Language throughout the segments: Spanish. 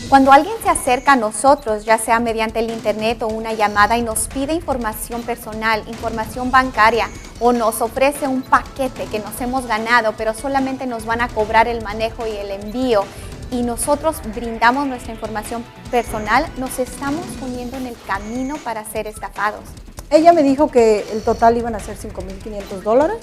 Cuando alguien se acerca a nosotros, ya sea mediante el internet o una llamada y nos pide información personal, información bancaria o nos ofrece un paquete que nos hemos ganado, pero solamente nos van a cobrar el manejo y el envío y nosotros brindamos nuestra información personal, nos estamos poniendo en el camino para ser estafados. Ella me dijo que el total iban a ser $5,500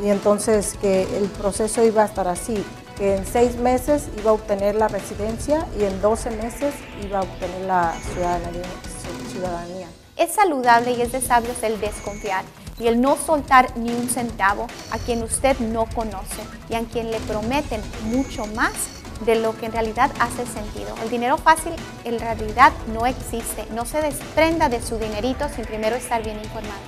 y entonces que el proceso iba a estar así, que en 6 meses iba a obtener la residencia y en 12 meses iba a obtener la ciudadanía. Es saludable y es de sabios el desconfiar y el no soltar ni un centavo a quien usted no conoce y a quien le prometen mucho más de lo que en realidad hace sentido. El dinero fácil en realidad no existe. No se desprenda de su dinerito sin primero estar bien informado.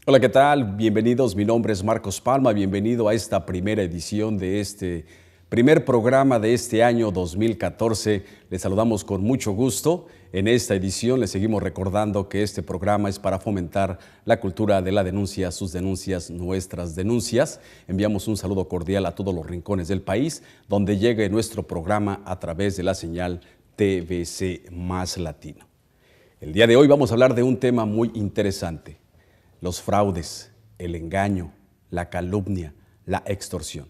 Hola, ¿qué tal? Bienvenidos, mi nombre es Marcos Palma, bienvenido a esta primera edición de este primer programa de este año 2014. Les saludamos con mucho gusto. En esta edición les seguimos recordando que este programa es para fomentar la cultura de la denuncia, sus denuncias, nuestras denuncias. Enviamos un saludo cordial a todos los rincones del país, donde llegue nuestro programa a través de la señal TVC Más Latino. El día de hoy vamos a hablar de un tema muy interesante. Los fraudes, el engaño, la calumnia, la extorsión.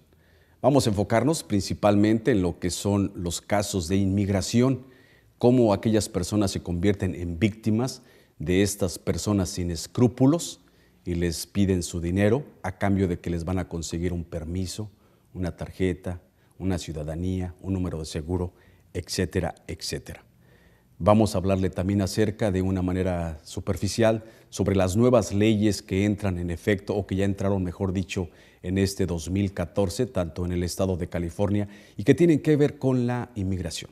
Vamos a enfocarnos principalmente en lo que son los casos de inmigración, cómo aquellas personas se convierten en víctimas de estas personas sin escrúpulos y les piden su dinero a cambio de que les van a conseguir un permiso, una tarjeta, una ciudadanía, un número de seguro, etcétera, etcétera. Vamos a hablarle también acerca de una manera superficial sobre las nuevas leyes que entran en efecto o que ya entraron, mejor dicho, en este 2014, tanto en el estado de California y que tienen que ver con la inmigración.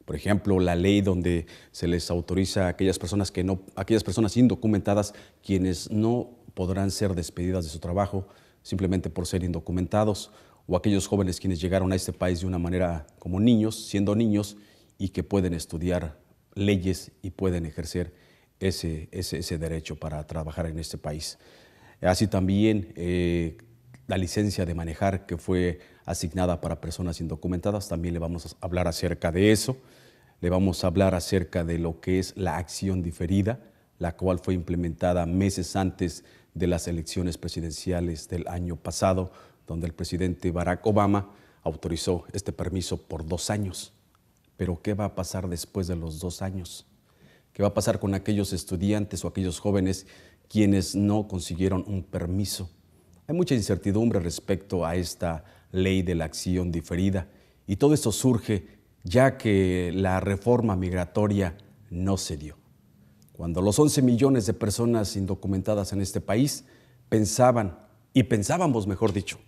Por ejemplo, la ley donde se les autoriza a aquellas personas indocumentadas quienes no podrán ser despedidas de su trabajo simplemente por ser indocumentados, o aquellos jóvenes quienes llegaron a este país de una manera como niños, siendo niños, y que pueden estudiar leyes y pueden ejercer ese derecho para trabajar en este país. Así también la licencia de manejar que fue asignada para personas indocumentadas, también le vamos a hablar acerca de eso. Le vamos a hablar acerca de lo que es la acción diferida, la cual fue implementada meses antes de las elecciones presidenciales del año pasado, donde el presidente Barack Obama autorizó este permiso por 2 años. Pero ¿qué va a pasar después de los 2 años? ¿Qué va a pasar con aquellos estudiantes o aquellos jóvenes quienes no consiguieron un permiso? Hay mucha incertidumbre respecto a esta ley de la acción diferida y todo esto surge ya que la reforma migratoria no se dio. Cuando los 11 millones de personas indocumentadas en este país pensábamos, mejor dicho,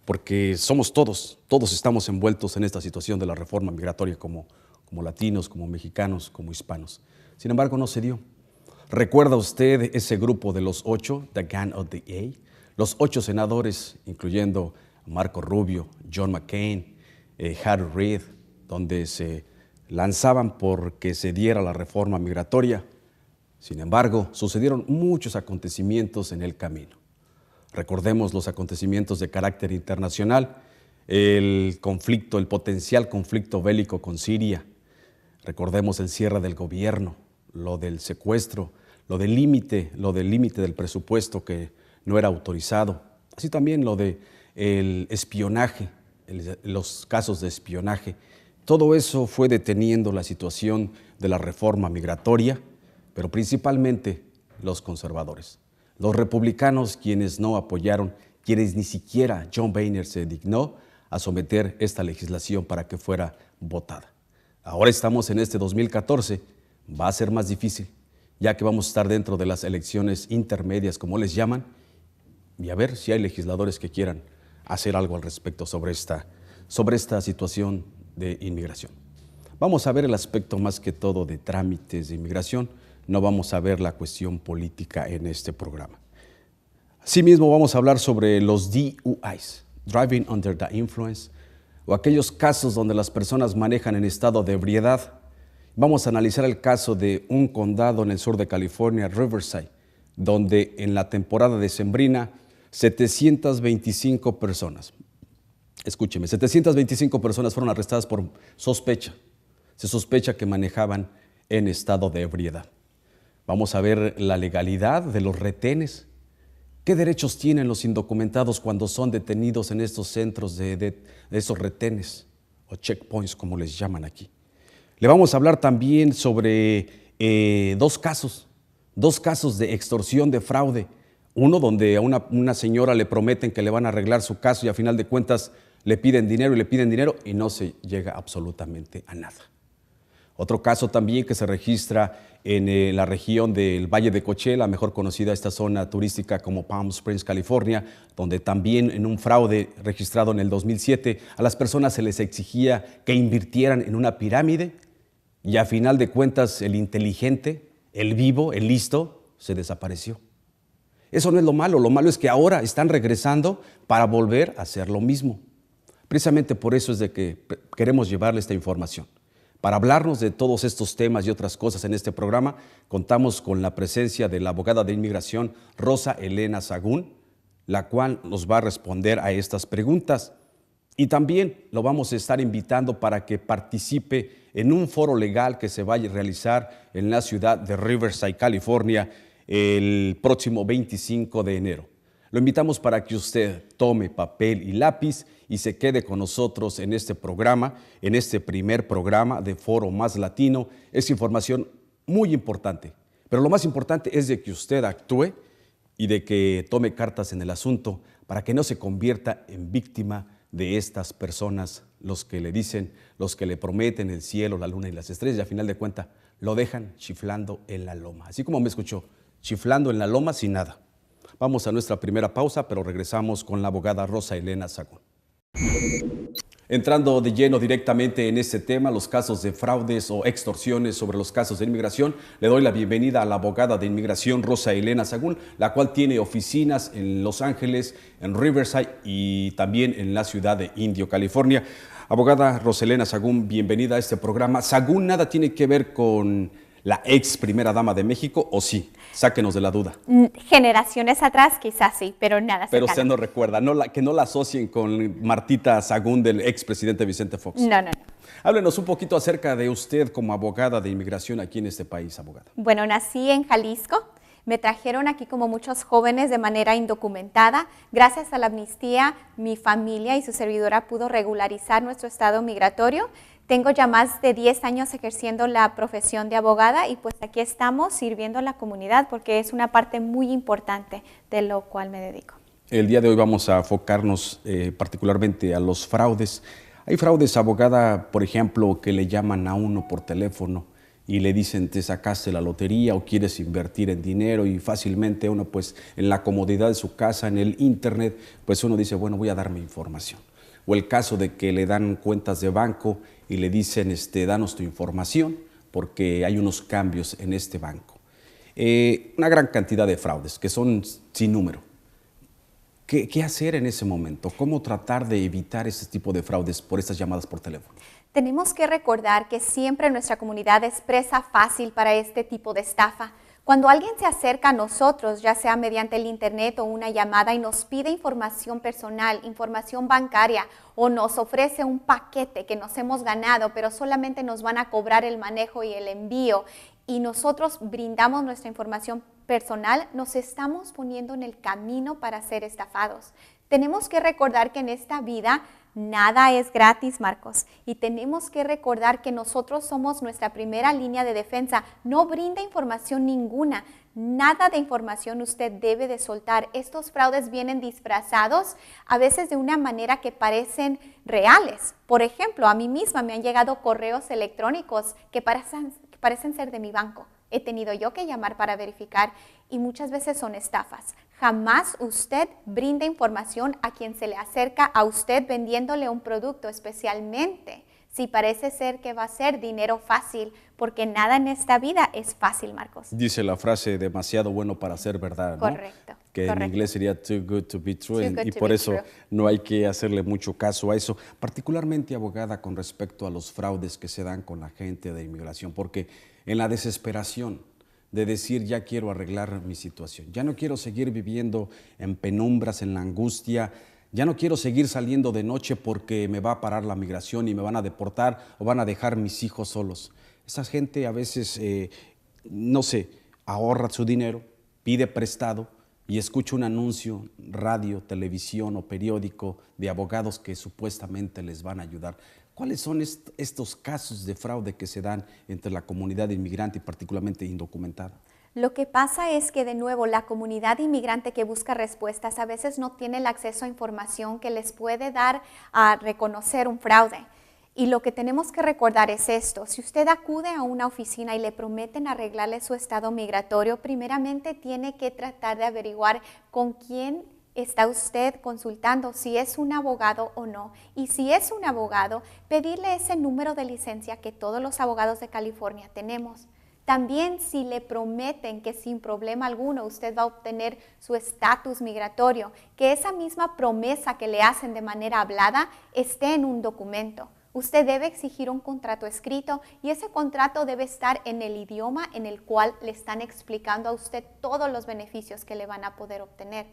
porque somos todos estamos envueltos en esta situación de la reforma migratoria como latinos, como mexicanos, como hispanos. Sin embargo, no se dio. ¿Recuerda usted ese grupo de los 8, the Gang of the 8? Los 8 senadores, incluyendo Marco Rubio, John McCain, Harry Reid, donde se lanzaban por que se diera la reforma migratoria. Sin embargo, sucedieron muchos acontecimientos en el camino. Recordemos los acontecimientos de carácter internacional, el potencial conflicto bélico con Siria. Recordemos el cierre del gobierno, lo del secuestro, lo del límite del presupuesto que no era autorizado. Así también lo del espionaje, los casos de espionaje. Todo eso fue deteniendo la situación de la reforma migratoria, pero principalmente los conservadores. Los republicanos quienes no apoyaron, quienes ni siquiera John Boehner se dignó a someter esta legislación para que fuera votada. Ahora estamos en este 2014, va a ser más difícil, ya que vamos a estar dentro de las elecciones intermedias, como les llaman, y a ver si hay legisladores que quieran hacer algo al respecto sobre esta situación de inmigración. Vamos a ver el aspecto más que todo de trámites de inmigración, no vamos a ver la cuestión política en este programa. Asimismo, vamos a hablar sobre los DUIs, Driving Under the Influence, o aquellos casos donde las personas manejan en estado de ebriedad. Vamos a analizar el caso de un condado en el sur de California, Riverside, donde en la temporada decembrina 725 personas, escúcheme, 725 personas fueron arrestadas por sospecha. Se sospecha que manejaban en estado de ebriedad. Vamos a ver la legalidad de los retenes. ¿Qué derechos tienen los indocumentados cuando son detenidos en estos centros de esos retenes o checkpoints, como les llaman aquí? Le vamos a hablar también sobre dos casos de extorsión, de fraude. Uno donde a una señora le prometen que le van a arreglar su caso y a final de cuentas le piden dinero y no se llega absolutamente a nada. Otro caso también que se registra en la región del Valle de Coachella, mejor conocida esta zona turística como Palm Springs, California, donde también en un fraude registrado en el 2007 a las personas se les exigía que invirtieran en una pirámide y a final de cuentas el inteligente, el vivo, el listo, se desapareció. Eso no es lo malo es que ahora están regresando para volver a hacer lo mismo. Precisamente por eso es de que queremos llevarle esta información. Para hablarnos de todos estos temas y otras cosas en este programa, contamos con la presencia de la abogada de inmigración Rosa Elena Sagún, la cual nos va a responder a estas preguntas. Y también lo vamos a estar invitando para que participe en un foro legal que se va a realizar en la ciudad de Riverside, California, el próximo 25 de enero. Lo invitamos para que usted tome papel y lápiz y se quede con nosotros en este programa, en este primer programa de Foro Más Latino. Es información muy importante, pero lo más importante es de que usted actúe y de que tome cartas en el asunto para que no se convierta en víctima de estas personas, los que le dicen, los que le prometen el cielo, la luna y las estrellas y a final de cuentas lo dejan chiflando en la loma. Así como me escuchó, chiflando en la loma sin nada. Vamos a nuestra primera pausa, pero regresamos con la abogada Rosa Elena Sagún. Entrando de lleno directamente en este tema, los casos de fraudes o extorsiones sobre los casos de inmigración, le doy la bienvenida a la abogada de inmigración Rosa Elena Sagún, la cual tiene oficinas en Los Ángeles, en Riverside y también en la ciudad de Indio, California. Abogada Rosa Elena Sagún, bienvenida a este programa. ¿Sagún nada tiene que ver con la ex primera dama de México o sí? Sáquenos de la duda. Generaciones atrás quizás sí, pero nada. Pero usted no recuerda, que no la asocien con Martita Sagún del expresidente Vicente Fox. No. Háblenos un poquito acerca de usted como abogada de inmigración aquí en este país, abogada. Bueno, nací en Jalisco. Me trajeron aquí como muchos jóvenes de manera indocumentada. Gracias a la amnistía, mi familia y su servidora pudo regularizar nuestro estado migratorio. Tengo ya más de 10 años ejerciendo la profesión de abogada y pues aquí estamos sirviendo a la comunidad porque es una parte muy importante de lo cual me dedico. El día de hoy vamos a enfocarnos particularmente a los fraudes. Hay fraudes, abogada, por ejemplo, que le llaman a uno por teléfono y le dicen te sacaste la lotería o quieres invertir en dinero y fácilmente uno pues en la comodidad de su casa, en el internet, pues uno dice bueno voy a darme información. O el caso de que le dan cuentas de banco y le dicen danos tu información porque hay unos cambios en este banco. Una gran cantidad de fraudes que son sin número. ¿Qué hacer en ese momento? ¿Cómo tratar de evitar ese tipo de fraudes por estas llamadas por teléfono? Tenemos que recordar que siempre nuestra comunidad es presa fácil para este tipo de estafa. Cuando alguien se acerca a nosotros, ya sea mediante el internet o una llamada y nos pide información personal, información bancaria o nos ofrece un paquete que nos hemos ganado, pero solamente nos van a cobrar el manejo y el envío y nosotros brindamos nuestra información personal, nos estamos poniendo en el camino para ser estafados. Tenemos que recordar que en esta vida nada es gratis, Marcos, y tenemos que recordar que nosotros somos nuestra primera línea de defensa. No brinda información ninguna, nada de información usted debe de soltar. Estos fraudes vienen disfrazados a veces de una manera que parecen reales. Por ejemplo, a mí misma me han llegado correos electrónicos que parecen ser de mi banco. He tenido yo que llamar para verificar y muchas veces son estafas. Jamás usted brinda información a quien se le acerca a usted vendiéndole un producto, especialmente si parece ser que va a ser dinero fácil, porque nada en esta vida es fácil, Marcos. Dice la frase demasiado bueno para ser verdad, ¿no? Correcto. Que correcto. en inglés sería too good to be true, Too good y to por be eso true. no hay que hacerle mucho caso a eso, particularmente, abogada, con respecto a los fraudes que se dan con la gente de inmigración, porque en la desesperación de decir ya quiero arreglar mi situación, ya no quiero seguir viviendo en penumbras, en la angustia, ya no quiero seguir saliendo de noche porque me va a parar la migración y me van a deportar o van a dejar mis hijos solos. Esa gente a veces, no sé, ahorra su dinero, pide prestado y escucha un anuncio, radio, televisión o periódico de abogados que supuestamente les van a ayudar. ¿Cuáles son estos casos de fraude que se dan entre la comunidad inmigrante y particularmente indocumentada? Lo que pasa es que, de nuevo, la comunidad inmigrante que busca respuestas a veces no tiene el acceso a información que les puede dar a reconocer un fraude. Y lo que tenemos que recordar es esto: si usted acude a una oficina y le prometen arreglarle su estado migratorio, primeramente tiene que tratar de averiguar con quién está usted consultando, si es un abogado o no. Y si es un abogado, pedirle ese número de licencia que todos los abogados de California tenemos. También, si le prometen que sin problema alguno usted va a obtener su estatus migratorio, que esa misma promesa que le hacen de manera hablada esté en un documento. Usted debe exigir un contrato escrito y ese contrato debe estar en el idioma en el cual le están explicando a usted todos los beneficios que le van a poder obtener.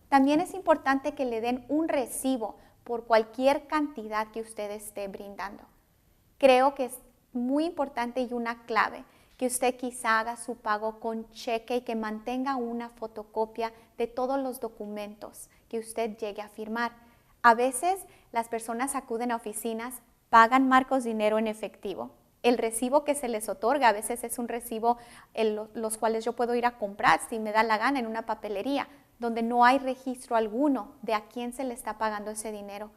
También es importante que le den un recibo por cualquier cantidad que usted esté brindando. Creo que es muy importante y una clave que usted quizá haga su pago con cheque y que mantenga una fotocopia de todos los documentos que usted llegue a firmar. A veces las personas acuden a oficinas, pagan, Marcos, dinero en efectivo. El recibo que se les otorga a veces es un recibo los cuales yo puedo ir a comprar si me da la gana en una papelería, donde no hay registro alguno de a quién se le está pagando ese dinero.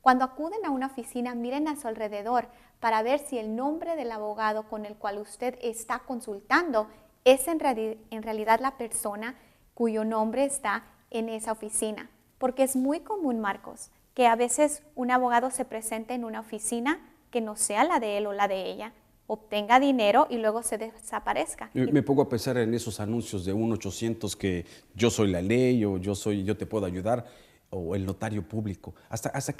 Cuando acuden a una oficina, miren a su alrededor para ver si el nombre del abogado con el cual usted está consultando es en realidad la persona cuyo nombre está en esa oficina. Porque es muy común, Marcos, que a veces un abogado se presente en una oficina que no sea la de él o la de ella, obtenga dinero y luego se desaparezca. Me pongo a pensar en esos anuncios de 1-800 que yo soy la ley o yo te puedo ayudar, o el notario público. ¿Hasta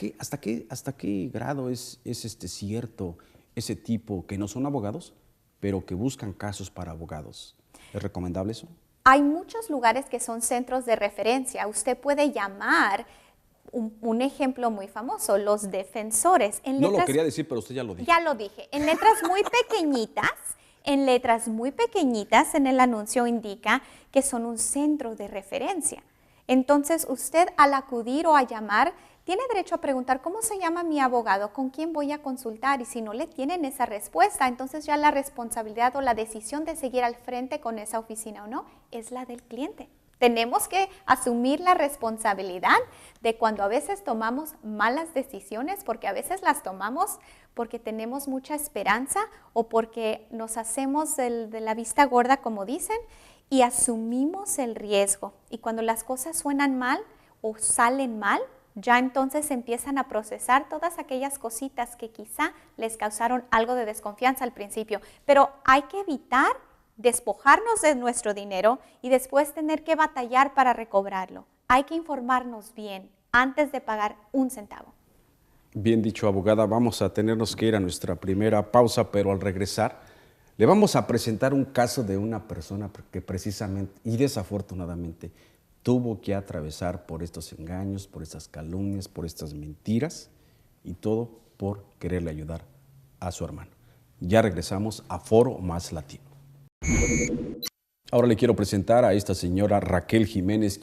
qué grado es cierto ese tipo que no son abogados, pero que buscan casos para abogados? ¿Es recomendable eso? Hay muchos lugares que son centros de referencia. Usted puede llamar, un ejemplo muy famoso, los defensores. No lo quería decir, pero usted ya lo dijo. Ya lo dije. En letras muy pequeñitas en el anuncio indica que son un centro de referencia. Entonces, usted al acudir o a llamar, tiene derecho a preguntar cómo se llama mi abogado, con quién voy a consultar, y si no le tienen esa respuesta, entonces ya la responsabilidad o la decisión de seguir al frente con esa oficina o no es la del cliente. Tenemos que asumir la responsabilidad de cuando a veces tomamos malas decisiones, porque a veces las tomamos porque tenemos mucha esperanza o porque nos hacemos de la vista gorda, como dicen, y asumimos el riesgo. Y cuando las cosas suenan mal o salen mal, ya entonces empiezan a procesar todas aquellas cositas que quizá les causaron algo de desconfianza al principio. Pero hay que evitar despojarnos de nuestro dinero y después tener que batallar para recobrarlo. Hay que informarnos bien antes de pagar un centavo. Bien dicho, abogada. Vamos a tenernos que ir a nuestra primera pausa, pero al regresar le vamos a presentar un caso de una persona que precisamente y desafortunadamente tuvo que atravesar por estos engaños, por estas calumnias, por estas mentiras y todo por quererle ayudar a su hermano. Ya regresamos a Foro Más Latino. Ahora le quiero presentar a esta señora Raquel Jiménez,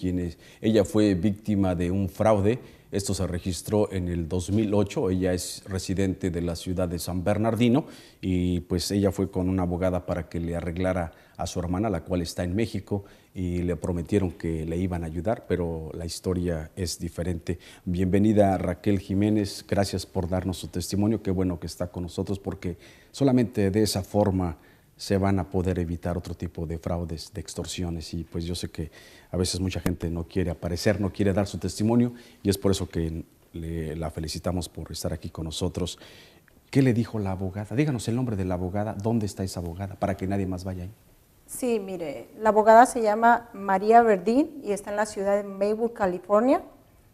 ella fue víctima de un fraude. Esto se registró en el 2008. Ella es residente de la ciudad de San Bernardino y pues ella fue con una abogada para que le arreglara a su hermana, la cual está en México, y le prometieron que le iban a ayudar, pero la historia es diferente. Bienvenida, Raquel Jiménez. Gracias por darnos su testimonio. Qué bueno que está con nosotros, porque solamente de esa forma se van a poder evitar otro tipo de fraudes, de extorsiones, y pues yo sé que a veces mucha gente no quiere aparecer, no quiere dar su testimonio, y es por eso que la felicitamos por estar aquí con nosotros. ¿Qué le dijo la abogada? Díganos el nombre de la abogada, ¿dónde está esa abogada? Para que nadie más vaya ahí. Sí, mire, la abogada se llama María Verdín y está en la ciudad de Maywood, California.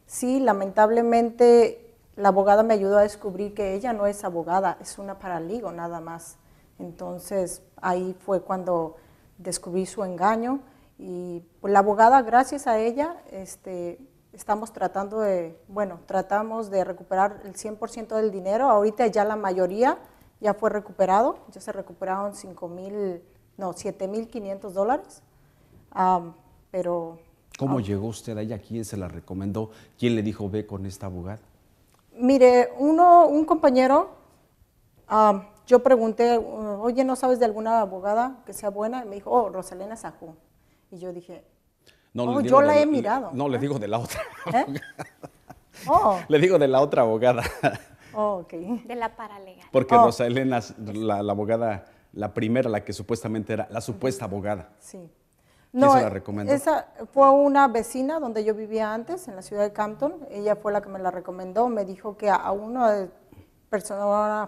Sí, lamentablemente la abogada me ayudó a descubrir que ella no es abogada, es una paralegal nada más. Entonces ahí fue cuando descubrí su engaño y pues, la abogada, gracias a ella, estamos tratamos de recuperar el 100% del dinero. Ahorita ya la mayoría ya fue recuperado, ya se recuperaron $7,500, pero... ¿Cómo llegó usted a ella? ¿Quién se la recomendó? ¿Quién le dijo ve con esta abogada? Mire, un compañero, yo pregunté, oye, ¿no sabes de alguna abogada que sea buena? Y me dijo, Rosalena Sajún. Y yo dije, No, yo la he mirado. No, le digo de la otra ¿Eh? Le digo de la otra abogada. Ok. De la paralegal. Porque Rosalena, la abogada, la primera, la que supuestamente era la supuesta abogada. Sí. ¿Quién se la recomendó? Esa fue una vecina donde yo vivía antes, en la ciudad de Campton. Ella fue la que me la recomendó. Me dijo que a una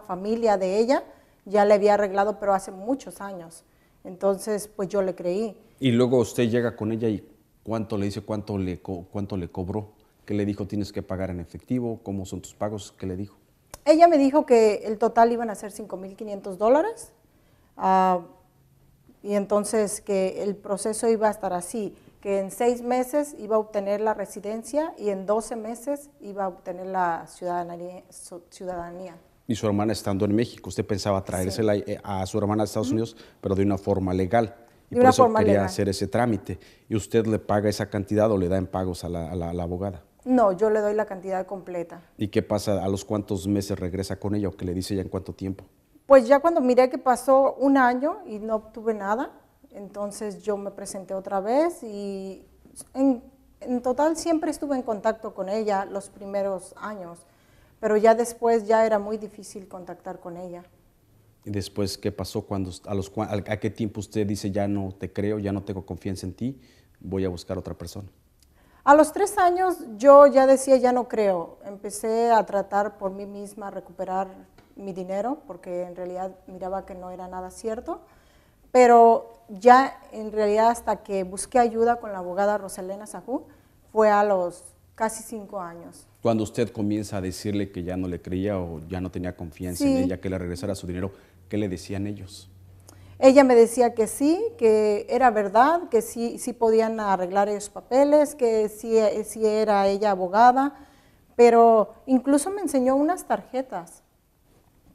familia de ella ya le había arreglado, pero hace muchos años. Entonces, pues yo le creí. Y luego usted llega con ella y ¿cuánto le dice? ¿Cuánto le cobró? ¿Qué le dijo? ¿Tienes que pagar en efectivo? ¿Cómo son tus pagos? ¿Qué le dijo? Ella me dijo que el total iban a ser $5,500. Y entonces que el proceso iba a estar así, que en 6 meses iba a obtener la residencia y en 12 meses iba a obtener la ciudadanía. Y su hermana estando en México, usted pensaba traérsela a su hermana a Estados Unidos, pero de una forma legal. Y por eso quería hacer ese trámite. ¿Y usted le paga esa cantidad o le da en pagos a la abogada? No, yo le doy la cantidad completa. ¿Y qué pasa? ¿A los cuántos meses regresa con ella o qué le dice ella en cuánto tiempo? Pues ya cuando miré que pasó 1 año y no obtuve nada, entonces yo me presenté otra vez y en total siempre estuve en contacto con ella los primeros años, pero ya después ya era muy difícil contactar con ella. ¿Y después qué pasó? ¿A qué tiempo usted dice ya no te creo, ya no tengo confianza en ti, voy a buscar otra persona? A los 3 años yo ya decía ya no creo, empecé a tratar por mí misma recuperar mi dinero porque en realidad miraba que no era nada cierto, pero ya en realidad hasta que busqué ayuda con la abogada Rosalena Sajún fue a los casi 5 años. Cuando usted comienza a decirle que ya no le creía o ya no tenía confianza en ella, que le regresara su dinero, ¿qué le decían ellos? Ella me decía que sí, que era verdad, que sí podían arreglar esos papeles, que sí era ella abogada, pero incluso me enseñó unas tarjetas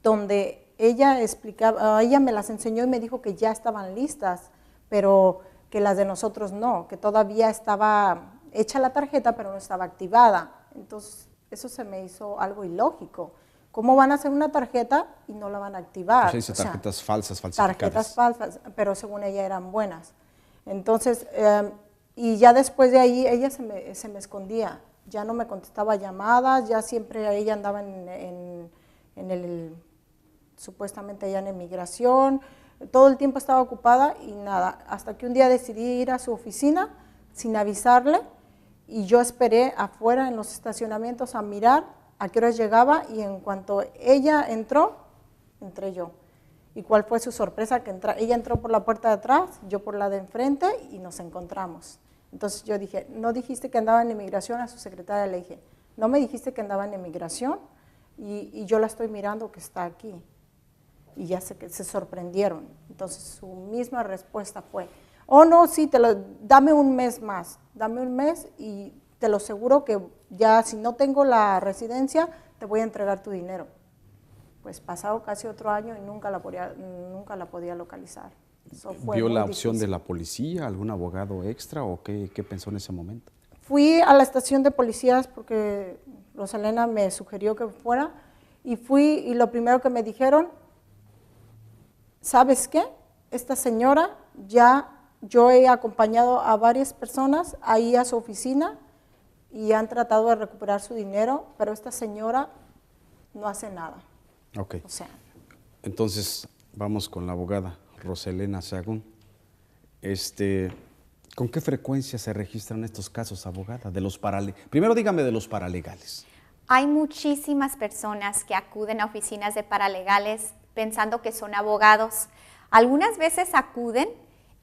donde ella explicaba, ella me las enseñó y me dijo que ya estaban listas, pero que las de nosotros no, que todavía estaba hecha la tarjeta, pero no estaba activada. Entonces, eso se me hizo algo ilógico. ¿Cómo van a hacer una tarjeta y no la van a activar? Pues dice tarjetas falsas, falsificadas. Tarjetas falsas, pero según ella eran buenas. Entonces, y ya después de ahí ella se me escondía, ya no me contestaba llamadas, ya siempre ella andaba supuestamente allá en emigración, todo el tiempo estaba ocupada y nada, hasta que un día decidí ir a su oficina sin avisarle y yo esperé afuera en los estacionamientos a mirar a qué horas llegaba y en cuanto ella entró, entré yo. ¿Y cuál fue su sorpresa? Que ella entró por la puerta de atrás, yo por la de enfrente y nos encontramos. Entonces yo dije, ¿no dijiste que andaba en emigración? A su secretaria le dije, ¿no me dijiste que andaba en emigración? Y yo la estoy mirando que está aquí. Y ya se sorprendieron. Entonces su misma respuesta fue, oh no, sí, dame un mes más, dame un mes y te lo aseguro que ya si no tengo la residencia, te voy a entregar tu dinero. Pues pasado casi otro año y nunca la podía localizar. ¿Vio la opción de la policía, algún abogado extra o qué pensó en ese momento? Fui a la estación de policías porque Rosalena me sugirió que fuera y fui y lo primero que me dijeron, ¿sabes qué? Esta señora yo he acompañado a varias personas ahí a su oficina y han tratado de recuperar su dinero, pero esta señora no hace nada. Ok. O sea, entonces, vamos con la abogada Rosalena Sajún. ¿Con qué frecuencia se registran estos casos, abogada? Primero dígame de los paralegales. Hay muchísimas personas que acuden a oficinas de paralegales pensando que son abogados. Algunas veces acuden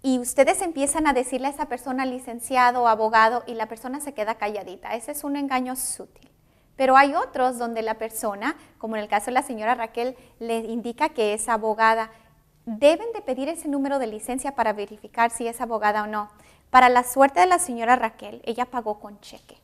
y ustedes empiezan a decirle a esa persona licenciado o abogado y la persona se queda calladita. Ese es un engaño sutil. Pero hay otros donde la persona, como en el caso de la señora Raquel, le indica que es abogada. Deben de pedir ese número de licencia para verificar si es abogada o no. Para la suerte de la señora Raquel, ella pagó con cheque.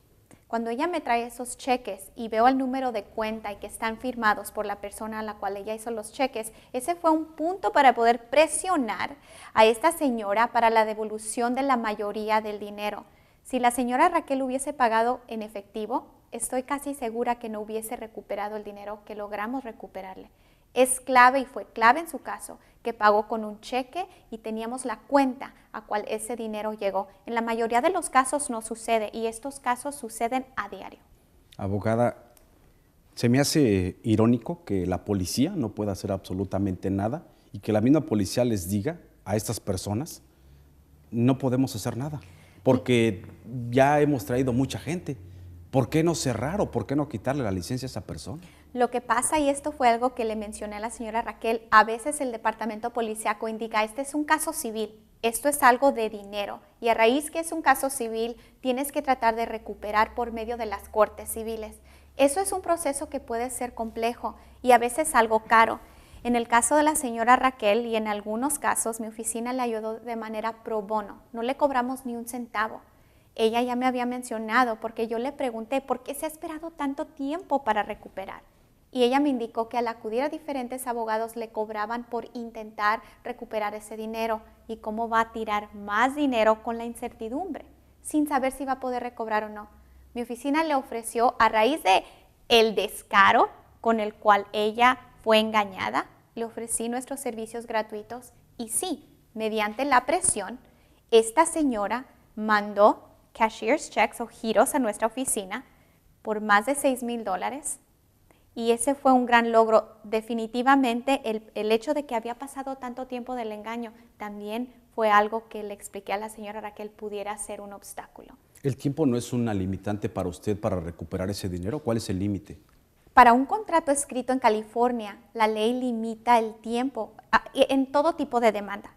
Cuando ella me trae esos cheques y veo el número de cuenta y que están firmados por la persona a la cual ella hizo los cheques, ese fue un punto para poder presionar a esta señora para la devolución de la mayoría del dinero. Si la señora Raquel hubiese pagado en efectivo, estoy casi segura que no hubiese recuperado el dinero que logramos recuperarle. Es clave y fue clave en su caso que pagó con un cheque y teníamos la cuenta a cual ese dinero llegó. En la mayoría de los casos no sucede y estos casos suceden a diario. Abogada, se me hace irónico que la policía no pueda hacer absolutamente nada y que la misma policía les diga a estas personas, no podemos hacer nada, porque ya hemos traído mucha gente. ¿Por qué no cerrar o por qué no quitarle la licencia a esa persona? Lo que pasa, y esto fue algo que le mencioné a la señora Raquel, a veces el departamento policíaco indica, este es un caso civil, esto es algo de dinero, y a raíz que es un caso civil, tienes que tratar de recuperar por medio de las cortes civiles. Eso es un proceso que puede ser complejo y a veces algo caro. En el caso de la señora Raquel y en algunos casos, mi oficina le ayudó de manera pro bono, no le cobramos ni un centavo. Ella ya me había mencionado porque yo le pregunté por qué se ha esperado tanto tiempo para recuperar. Y ella me indicó que al acudir a diferentes abogados le cobraban por intentar recuperar ese dinero y cómo va a tirar más dinero con la incertidumbre, sin saber si va a poder recobrar o no. Mi oficina le ofreció, a raíz de el descaro con el cual ella fue engañada, le ofrecí nuestros servicios gratuitos y sí, mediante la presión, esta señora mandó cashier's checks o giros a nuestra oficina por más de $6,000 y ese fue un gran logro. Definitivamente el hecho de que había pasado tanto tiempo del engaño también fue algo que le expliqué a la señora Raquel pudiera ser un obstáculo. ¿El tiempo no es una limitante para usted para recuperar ese dinero? ¿Cuál es el límite? Para un contrato escrito en California, la ley limita el tiempo en todo tipo de demanda,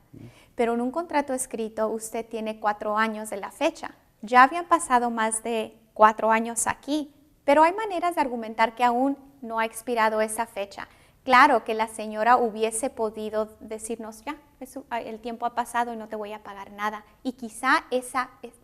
pero en un contrato escrito usted tiene 4 años de la fecha. Ya habían pasado más de 4 años aquí, pero hay maneras de argumentar que aún no ha expirado esa fecha. Claro que la señora hubiese podido decirnos, ya, el tiempo ha pasado y no te voy a pagar nada. Y quizá ese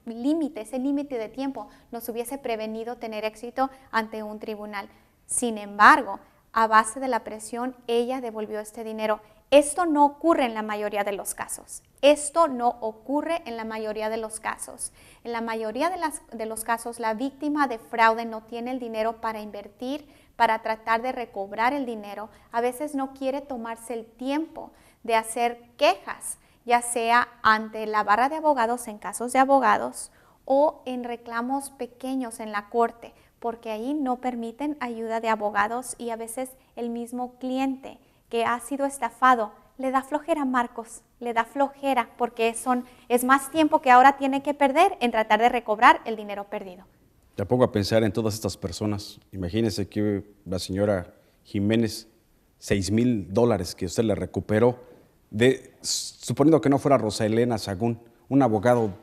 límite de tiempo nos hubiese prevenido tener éxito ante un tribunal. Sin embargo, a base de la presión, ella devolvió este dinero. Esto no ocurre en la mayoría de los casos. Esto no ocurre en la mayoría de los casos. En la mayoría de los casos, la víctima de fraude no tiene el dinero para invertir, para tratar de recobrar el dinero. A veces no quiere tomarse el tiempo de hacer quejas, ya sea ante la barra de abogados en casos de abogados o en reclamos pequeños en la corte, porque ahí no permiten ayuda de abogados y a veces el mismo cliente que ha sido estafado le da flojera, Marcos, le da flojera porque es más tiempo que ahora tiene que perder en tratar de recobrar el dinero perdido. Te pongo a pensar en todas estas personas. Imagínese que la señora Jiménez, $6,000 que usted le recuperó, suponiendo que no fuera Rosa Elena Sagún,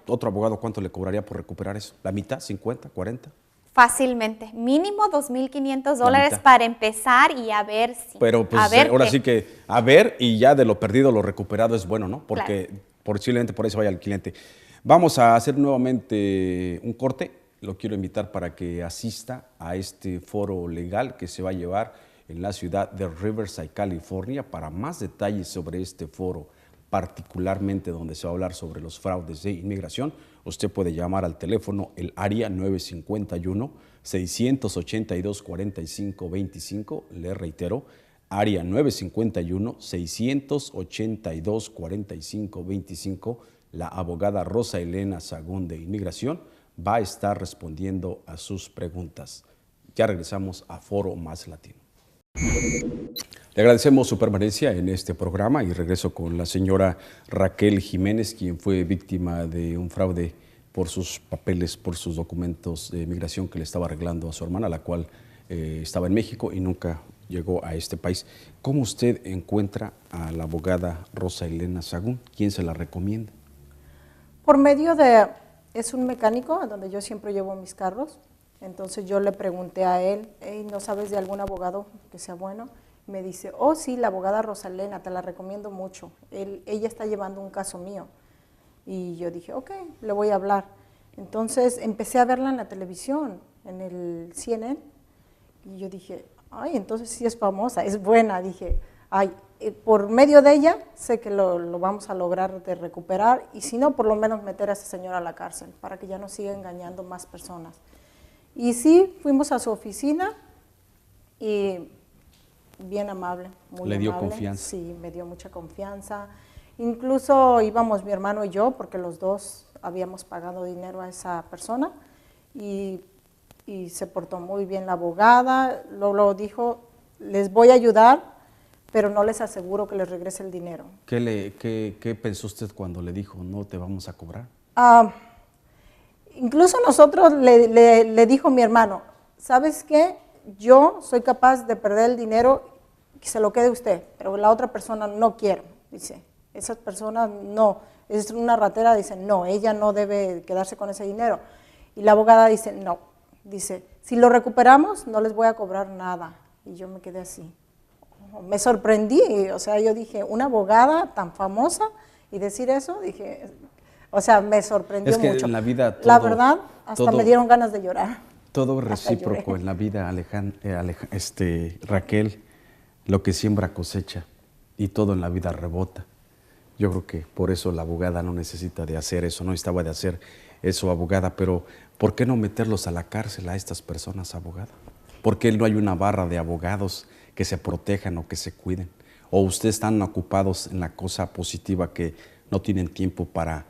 otro abogado, ¿cuánto le cobraría por recuperar eso? ¿La mitad? ¿50? ¿40? Fácilmente, mínimo $2,500 para empezar y a ver si. Pero pues ahora sí que a ver y ya de lo perdido lo recuperado es bueno, ¿no? Porque claro, posiblemente por eso vaya el cliente. Vamos a hacer nuevamente un corte. Lo quiero invitar para que asista a este foro legal que se va a llevar en la ciudad de Riverside, California. Para más detalles sobre este foro, particularmente donde se va a hablar sobre los fraudes de inmigración, usted puede llamar al teléfono el área 951-682-4525, le reitero, área 951-682-4525, la abogada Rosa Elena Sagún de Inmigración va a estar respondiendo a sus preguntas. Ya regresamos a Foro Más Latino. Le agradecemos su permanencia en este programa y regreso con la señora Raquel Jiménez, quien fue víctima de un fraude por sus papeles, por sus documentos de migración que le estaba arreglando a su hermana, la cual estaba en México y nunca llegó a este país. ¿Cómo usted encuentra a la abogada Rosa Elena Sagún? ¿Quién se la recomienda? Por medio de, es un mecánico donde yo siempre llevo mis carros, entonces yo le pregunté a él, hey, ¿no sabes de algún abogado que sea bueno? Me dice, oh sí, la abogada Rosa Elena, te la recomiendo mucho, ella está llevando un caso mío. Y yo dije, ok, le voy a hablar. Entonces empecé a verla en la televisión, en el CNN, y yo dije, ay, entonces sí es famosa, es buena. Dije, ay, por medio de ella sé que lo vamos a lograr de recuperar, y si no, por lo menos meter a esa señora a la cárcel, para que ya no siga engañando más personas. Y sí, fuimos a su oficina, y bien amable, muy amable. ¿Le dio confianza? Sí, me dio mucha confianza. Incluso íbamos mi hermano y yo, porque los dos habíamos pagado dinero a esa persona, y se portó muy bien la abogada. Luego dijo, les voy a ayudar, pero no les aseguro que les regrese el dinero. ¿Qué pensó usted cuando le dijo, no te vamos a cobrar? Incluso nosotros le dijo mi hermano, ¿sabes qué? Yo soy capaz de perder el dinero, que se lo quede usted, pero la otra persona no quiero, dice. Esas personas no, es una ratera, dice, no, ella no debe quedarse con ese dinero. Y la abogada dice, no, dice, si lo recuperamos no les voy a cobrar nada. Y yo me quedé así. Me sorprendí, o sea, yo dije, una abogada tan famosa y decir eso, dije, o sea, me sorprendió mucho. Es que en la vida todo, la verdad, hasta me dieron ganas de llorar. Todo recíproco en la vida, Raquel, lo que siembra cosecha y todo en la vida rebota. Yo creo que por eso la abogada no necesita de hacer eso, no necesitaba de hacer eso, abogada, pero ¿por qué no meterlos a la cárcel a estas personas, abogada? ¿Por qué no hay una barra de abogados que se protejan o que se cuiden? ¿O ustedes están ocupados en la cosa positiva que no tienen tiempo para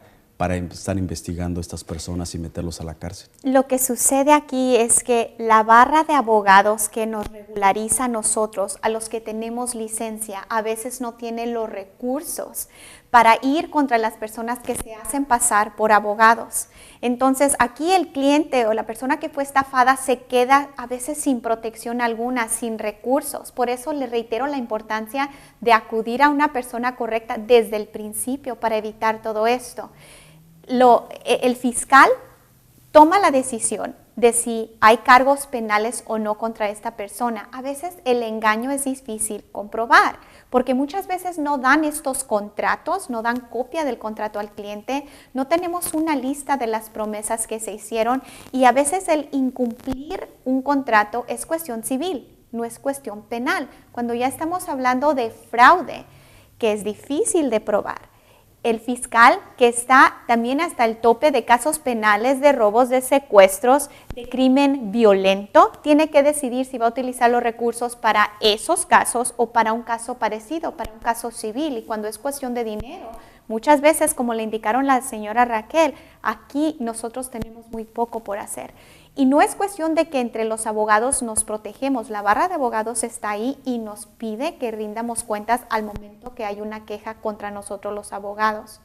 estar investigando a estas personas y meterlos a la cárcel? Lo que sucede aquí es que la barra de abogados que nos regulariza a nosotros, a los que tenemos licencia, a veces no tiene los recursos para ir contra las personas que se hacen pasar por abogados. Entonces aquí el cliente o la persona que fue estafada se queda a veces sin protección alguna, sin recursos. Por eso le reitero la importancia de acudir a una persona correcta desde el principio para evitar todo esto. El fiscal toma la decisión de si hay cargos penales o no contra esta persona. A veces el engaño es difícil comprobar, porque muchas veces no dan estos contratos, no dan copia del contrato al cliente, no tenemos una lista de las promesas que se hicieron, y a veces el incumplir un contrato es cuestión civil, no es cuestión penal. Cuando ya estamos hablando de fraude, que es difícil de probar, el fiscal, que está también hasta el tope de casos penales, de robos, de secuestros, de crimen violento, tiene que decidir si va a utilizar los recursos para esos casos o para un caso parecido, para un caso civil. Y cuando es cuestión de dinero, muchas veces, como le indicaron la señora Raquel, aquí nosotros tenemos muy poco por hacer. Y no es cuestión de que entre los abogados nos protegemos, la barra de abogados está ahí y nos pide que rindamos cuentas al momento que hay una queja contra nosotros los abogados.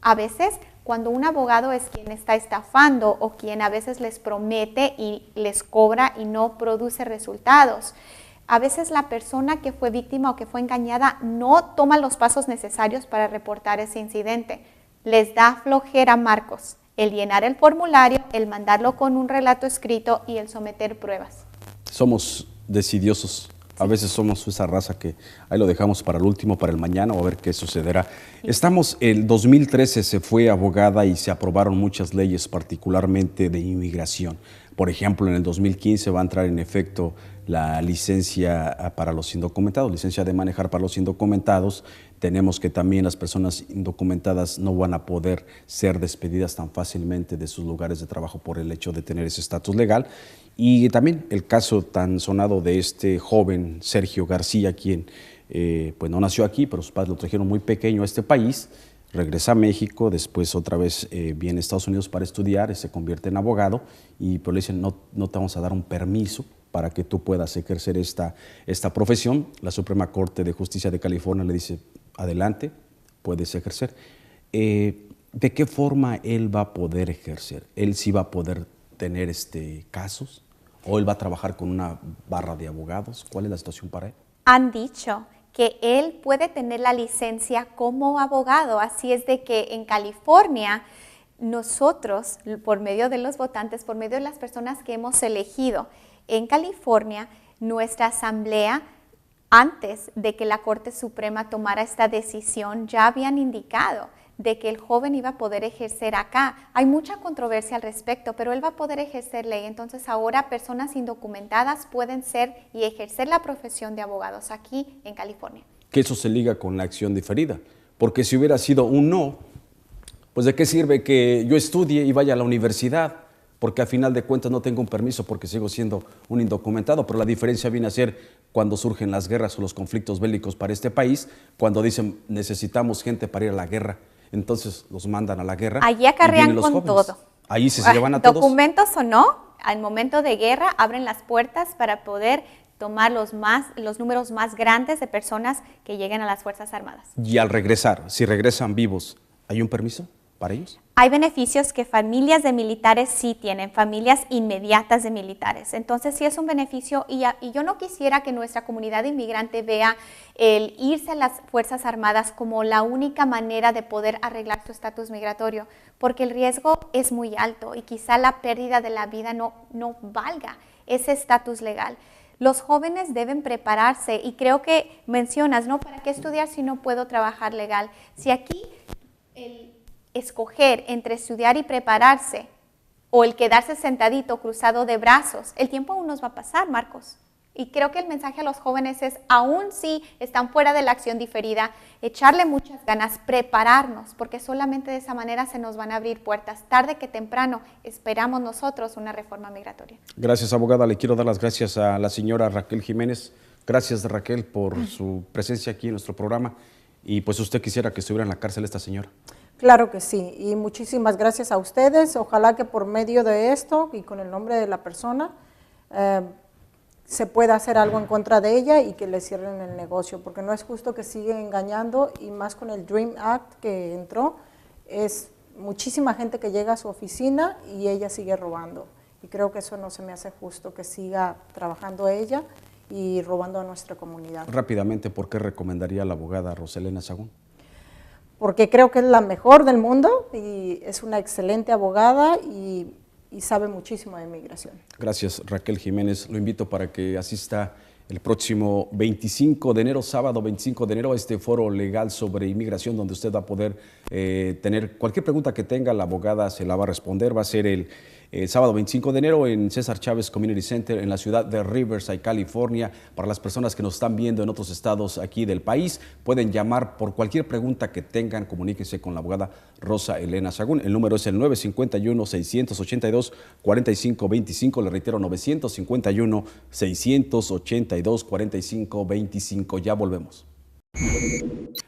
A veces, cuando un abogado es quien está estafando o quien a veces les promete y les cobra y no produce resultados, a veces la persona que fue víctima o que fue engañada no toma los pasos necesarios para reportar ese incidente. Les da flojera, Marcos, el llenar el formulario, el mandarlo con un relato escrito y el someter pruebas. Somos decidiosos. A veces somos esa raza que ahí lo dejamos para el último, para el mañana, o a ver qué sucederá. El 2013 se fue, abogada, y se aprobaron muchas leyes, particularmente de inmigración. Por ejemplo, en el 2015 va a entrar en efecto la licencia para los indocumentados, licencia de manejar para los indocumentados. Tenemos que también las personas indocumentadas no van a poder ser despedidas tan fácilmente de sus lugares de trabajo por el hecho de tener ese estatus legal. Y también el caso tan sonado de este joven Sergio García, quien pues no nació aquí, pero sus padres lo trajeron muy pequeño a este país, regresa a México, después otra vez viene a Estados Unidos para estudiar, se convierte en abogado, y pues le dicen, no te vamos a dar un permiso para que tú puedas ejercer esta profesión. La Suprema Corte de Justicia de California le dice, adelante, puedes ejercer. ¿De qué forma él va a poder ejercer? ¿Él sí va a poder tener casos? ¿O él va a trabajar con una barra de abogados? ¿Cuál es la situación para él? Han dicho que él puede tener la licencia como abogado, así es de que en California nosotros, por medio de los votantes, por medio de las personas que hemos elegido en California, nuestra asamblea, antes de que la Corte Suprema tomara esta decisión, ya habían indicado de que el joven iba a poder ejercer acá. Hay mucha controversia al respecto, pero él va a poder ejercer ley. Entonces ahora personas indocumentadas pueden ser y ejercer la profesión de abogados aquí en California. Que eso se liga con la acción diferida, porque si hubiera sido un no, pues ¿de qué sirve que yo estudie y vaya a la universidad? Porque a final de cuentas no tengo un permiso porque sigo siendo un indocumentado, pero la diferencia viene a ser cuando surgen las guerras o los conflictos bélicos para este país, cuando dicen necesitamos gente para ir a la guerra, entonces los mandan a la guerra. Allí acarrean los con jóvenes. todo. Ahí se llevan a todos. Documentos o no, al momento de guerra abren las puertas para poder tomar los números más grandes de personas que lleguen a las Fuerzas Armadas. Y al regresar, si regresan vivos, ¿hay un permiso para ellos? Hay beneficios que familias de militares sí tienen, familias inmediatas de militares. Entonces sí es un beneficio y yo no quisiera que nuestra comunidad inmigrante vea el irse a las Fuerzas Armadas como la única manera de poder arreglar su estatus migratorio, porque el riesgo es muy alto y quizá la pérdida de la vida no valga ese estatus legal. Los jóvenes deben prepararse y creo que mencionas, ¿no? ¿Para qué estudiar si no puedo trabajar legal? Si aquí el escoger entre estudiar y prepararse o el quedarse sentadito, cruzado de brazos, el tiempo aún nos va a pasar, Marcos. Y creo que el mensaje a los jóvenes es, aún si están fuera de la acción diferida, echarle muchas ganas, prepararnos, porque solamente de esa manera se nos van a abrir puertas. Tarde que temprano esperamos nosotros una reforma migratoria. Gracias, abogada. Le quiero dar las gracias a la señora Raquel Jiménez. Gracias, Raquel, por su presencia aquí en nuestro programa. Y pues usted quisiera que estuviera en la cárcel esta señora. Claro que sí, y muchísimas gracias a ustedes. Ojalá que por medio de esto y con el nombre de la persona se pueda hacer algo en contra de ella y que le cierren el negocio, porque no es justo que siga engañando, y más con el DREAM Act que entró, es muchísima gente que llega a su oficina y ella sigue robando. Y creo que eso no se me hace justo, que siga trabajando ella y robando a nuestra comunidad. Rápidamente, ¿por qué recomendaría a la abogada Rosalena Sagún? Porque creo que es la mejor del mundo y es una excelente abogada y sabe muchísimo de inmigración. Gracias, Raquel Jiménez. Lo invito para que asista el próximo 25 de enero, sábado 25 de enero, a este foro legal sobre inmigración, donde usted va a poder tener cualquier pregunta que tenga, la abogada se la va a responder. Va a ser el sábado 25 de enero en César Chávez Community Center en la ciudad de Riverside, California. Para las personas que nos están viendo en otros estados aquí del país, pueden llamar por cualquier pregunta que tengan, comuníquense con la abogada Rosalena Sagún. El número es el 951-682-4525, le reitero, 951-682-4525. Ya volvemos.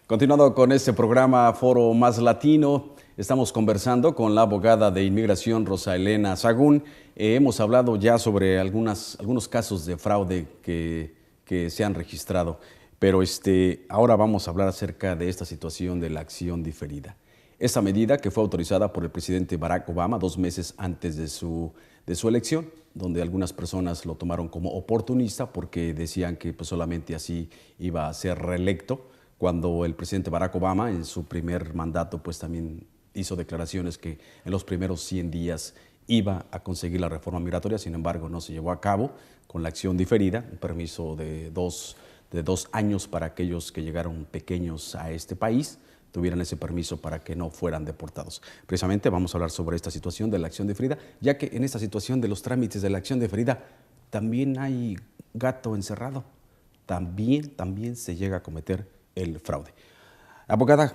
Continuando con este programa Foro Más Latino, estamos conversando con la abogada de inmigración Rosalena Sagún. Hemos hablado ya sobre algunos casos de fraude que se han registrado, pero ahora vamos a hablar acerca de esta situación de la acción diferida. Esta medida que fue autorizada por el presidente Barack Obama 2 meses antes de su elección, donde algunas personas lo tomaron como oportunista porque decían que pues, solamente así iba a ser reelecto, cuando el presidente Barack Obama en su primer mandato pues también hizo declaraciones que en los primeros 100 días iba a conseguir la reforma migratoria. Sin embargo, no se llevó a cabo con la acción diferida, un permiso de dos años para aquellos que llegaron pequeños a este país, tuvieran ese permiso para que no fueran deportados. Precisamente vamos a hablar sobre esta situación de la acción diferida, ya que en esta situación de los trámites de la acción diferida también hay gato encerrado, también se llega a cometer el fraude. Abogada,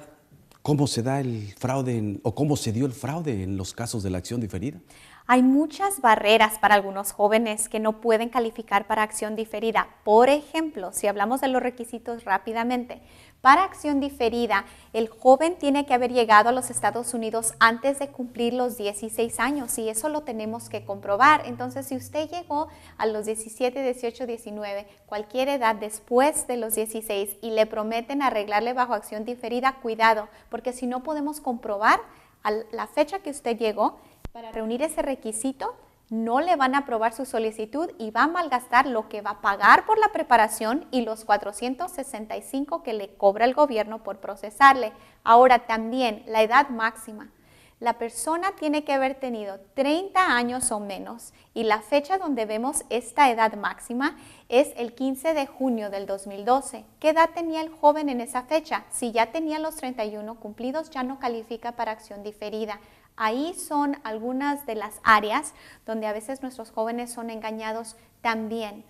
¿cómo se da el fraude o cómo se dio el fraude en los casos de la acción diferida? Hay muchas barreras para algunos jóvenes que no pueden calificar para acción diferida. Por ejemplo, si hablamos de los requisitos rápidamente, para acción diferida, el joven tiene que haber llegado a los Estados Unidos antes de cumplir los 16 años y eso lo tenemos que comprobar. Entonces, si usted llegó a los 17, 18, 19, cualquier edad después de los 16 y le prometen arreglarle bajo acción diferida, cuidado, porque si no podemos comprobar a la fecha que usted llegó, para reunir ese requisito, no le van a aprobar su solicitud y va a malgastar lo que va a pagar por la preparación y los $465 que le cobra el gobierno por procesarle. Ahora también la edad máxima. La persona tiene que haber tenido 30 años o menos y la fecha donde vemos esta edad máxima es el 15 de junio del 2012. ¿Qué edad tenía el joven en esa fecha? Si ya tenía los 31 cumplidos, ya no califica para acción diferida. Ahí son algunas de las áreas donde a veces nuestros jóvenes son engañados también.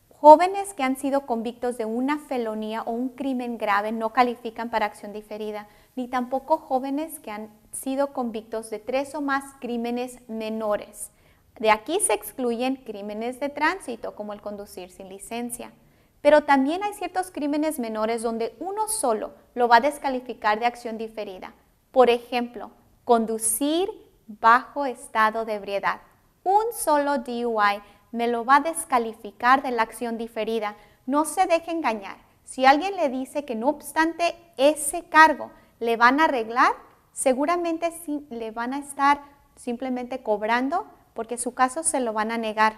Jóvenes que han sido convictos de una felonía o un crimen grave no califican para acción diferida, ni tampoco jóvenes que han sido convictos de 3 o más crímenes menores. De aquí se excluyen crímenes de tránsito, como el conducir sin licencia. Pero también hay ciertos crímenes menores donde uno solo lo va a descalificar de acción diferida. Por ejemplo, conducir bajo estado de ebriedad. Un solo DUI me lo va a descalificar de la acción diferida. No se deje engañar. Si alguien le dice que no obstante ese cargo le van a arreglar, seguramente sí, le van a estar simplemente cobrando porque su caso se lo van a negar.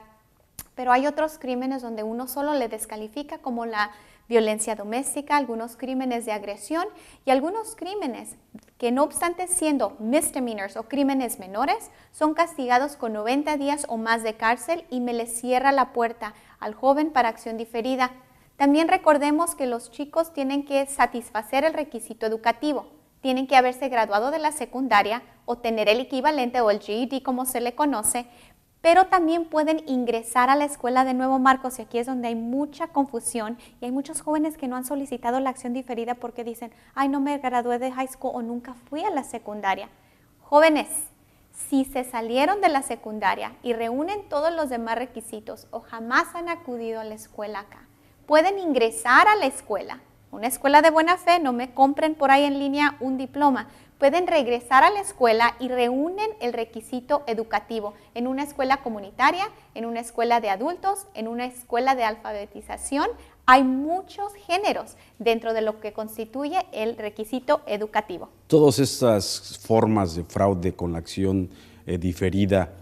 Pero hay otros crímenes donde uno solo le descalifica, como la violencia doméstica, algunos crímenes de agresión y algunos crímenes que no obstante siendo misdemeanors o crímenes menores, son castigados con 90 días o más de cárcel y me le cierra la puerta al joven para acción diferida. También recordemos que los chicos tienen que satisfacer el requisito educativo. Tienen que haberse graduado de la secundaria o tener el equivalente o el GED como se le conoce, pero también pueden ingresar a la escuela de nuevo, Marcos, y aquí es donde hay mucha confusión y hay muchos jóvenes que no han solicitado la acción diferida porque dicen, ay, no me gradué de high school o nunca fui a la secundaria. Jóvenes, si se salieron de la secundaria y reúnen todos los demás requisitos o jamás han acudido a la escuela acá, pueden ingresar a la escuela, una escuela de buena fe, no me compren por ahí en línea un diploma, pueden regresar a la escuela y reúnen el requisito educativo en una escuela comunitaria, en una escuela de adultos, en una escuela de alfabetización. Hay muchos géneros dentro de lo que constituye el requisito educativo. Todas estas formas de fraude con la acción diferida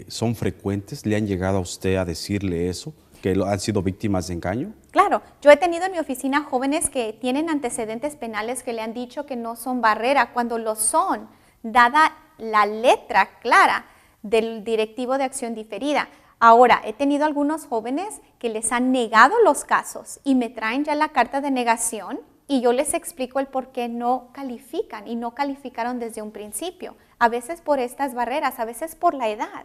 son frecuentes. ¿Le han llegado a usted a decirle eso? ¿Que han sido víctimas de engaño? Claro, yo he tenido en mi oficina jóvenes que tienen antecedentes penales que le han dicho que no son barrera cuando lo son, dada la letra clara del directivo de acción diferida. Ahora, he tenido algunos jóvenes que les han negado los casos y me traen ya la carta de negación y yo les explico el por qué no califican y no calificaron desde un principio. A veces por estas barreras, a veces por la edad.